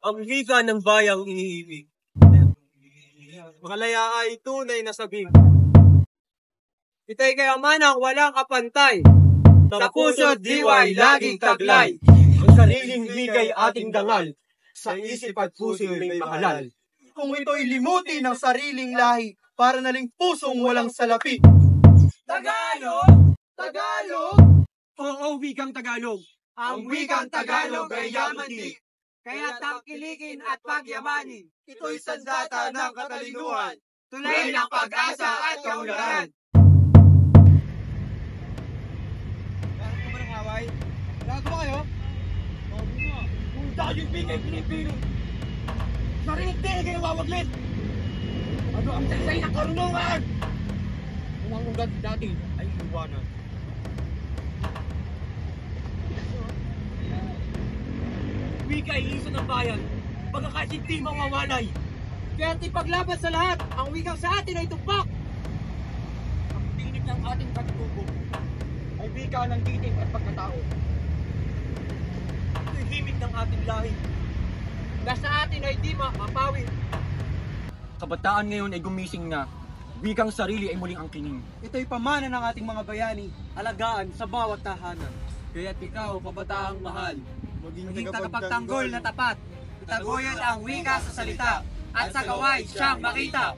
ang wika ng bayang iniibig. Malaya ay tunay na sabing. Ita'y kayamanang walang kapantay. Sa puso't diwa'y laging taglay. Ang sariling ligay ating dangal. Sa isip at puso'y may mahalal. Kung ito'y limutin ng sariling lahi, para naling pusong walang salapi. Tagalog! Tagalog! Oo, wikang Tagalog. Ang wikang Tagalog ay yaman din. Kaya tangkilikin at pagyamanin. Ito'y sandata ng katalinuhan. Tulay ng pag-asa at kaunlaran. Bakit ka ba ng away? Lahat ba kayo? Kung tayo'y bigay Pilipino, sariling tingin kayo wawaglit. Ano ang saysay ng karunungan? Kung ang ugat dati ay iwanan. Wika ay isa ng bayan, pagkakait hindi mawawalay. Kaya't ipaglaban sa lahat, ang wikang sa atin ay tumpak. Ang tinig ng ating katutubo ay wika ng titig at pagkatao. Ito'y himig ng ating lahi, na sa atin ay di mapawi. Kabataan ngayon ay gumising na, wikang sarili ay muling angkinin. Ito'y pamana ng ating mga bayani, alagaan sa bawat tahanan. Kaya't ikaw, kabataang mahal, Maging tagapagtanggol na tapat. Itaguyan ang wika sa salita at sa gawain siyang makita.